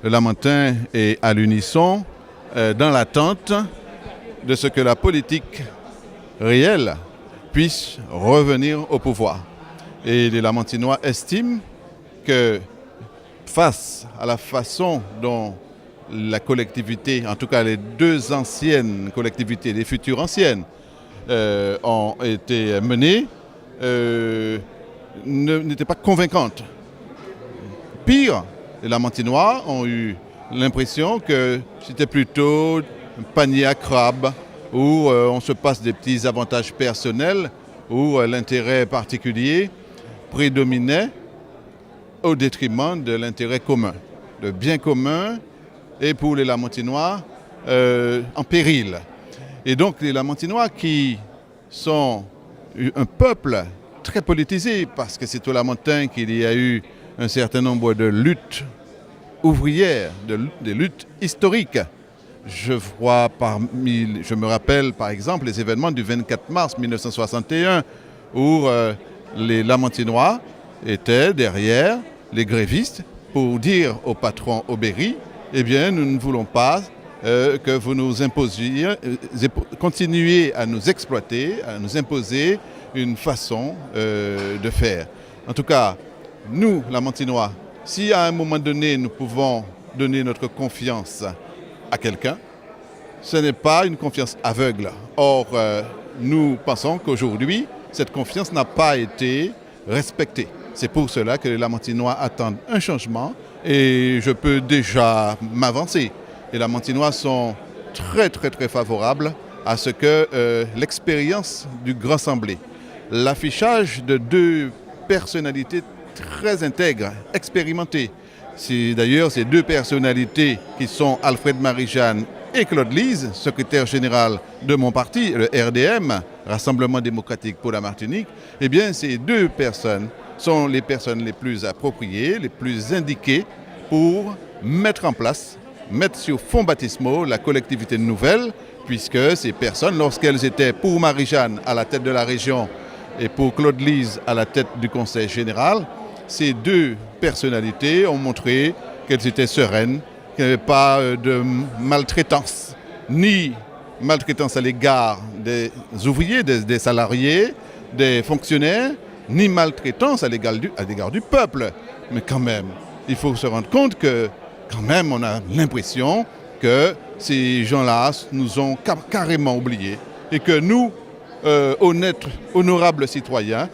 le Lamentin est à l'unisson dans l'attente de ce que la politique réelle puisse revenir au pouvoir. Et les Lamentinois estiment que face à la façon dont la collectivité, en tout cas les deux anciennes collectivités, les futures anciennes, ont été menées, n'étaient pas convaincantes. Pire, les Lamentinois ont eu l'impression que c'était plutôt un panier à crabes où on se passe des petits avantages personnels, où l'intérêt particulier prédominait au détriment de l'intérêt commun. Le bien commun est pour les Lamentinois en péril. Et donc les Lamentinois qui sont un peuple très politisé, parce que c'est au Lamentin qu'il y a eu un certain nombre de luttes ouvrières, des luttes historiques. Je me rappelle par exemple les événements du 24 mars 1961 où les Lamentinois étaient derrière les grévistes pour dire au patron Aubéry, eh bien nous ne voulons pas que vous nous imposiez, continuez à nous exploiter, à nous imposer une façon de faire. En tout cas, nous, Lamentinois, si à un moment donné nous pouvons donner notre confiance à quelqu'un, ce n'est pas une confiance aveugle. Or, nous pensons qu'aujourd'hui, cette confiance n'a pas été respectée. C'est pour cela que les Lamentinois attendent un changement et je peux déjà m'avancer. Les Lamentinois sont très favorables à ce que l'expérience du Grand Assemblée, l'affichage de deux personnalités très intègres, expérimentées. C'est d'ailleurs ces deux personnalités qui sont Alfred Marie-Jeanne et Claude Lise, secrétaire général de mon parti, le RDM, Rassemblement démocratique pour la Martinique. Eh bien, ces deux personnes sont les personnes les plus appropriées, les plus indiquées pour mettre en place, mettre sur fonds baptismaux la collectivité nouvelle, puisque ces personnes, lorsqu'elles étaient pour Marie-Jeanne à la tête de la région et pour Claude Lise à la tête du conseil général, ces deux personnalités ont montré qu'elles étaient sereines, qu'il n'y avait pas de maltraitance, ni maltraitance à l'égard des ouvriers, des salariés, des fonctionnaires, ni maltraitance à l'égard du peuple. Mais quand même, il faut se rendre compte que quand même on a l'impression que ces gens-là nous ont carrément oubliés et que nous, honnêtes, honorables citoyens,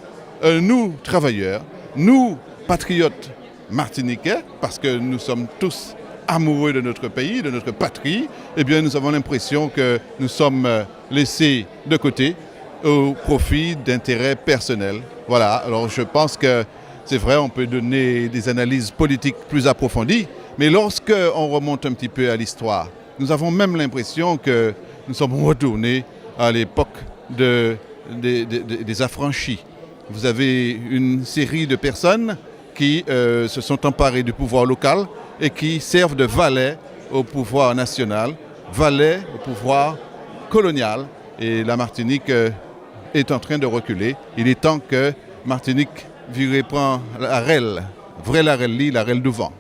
nous, travailleurs, nous, patriotes martiniquais, parce que nous sommes tous amoureux de notre pays, de notre patrie, eh bien nous avons l'impression que nous sommes laissés de côté au profit d'intérêts personnels. Voilà, alors je pense que c'est vrai, on peut donner des analyses politiques plus approfondies, mais lorsque on remonte un petit peu à l'histoire, nous avons même l'impression que nous sommes retournés à l'époque des affranchis. Vous avez une série de personnes qui se sont emparées du pouvoir local et qui servent de valets au pouvoir national, valets au pouvoir colonial. Et la Martinique est en train de reculer. Il est temps que Martinique reprend la rel, vraie la rel du vent.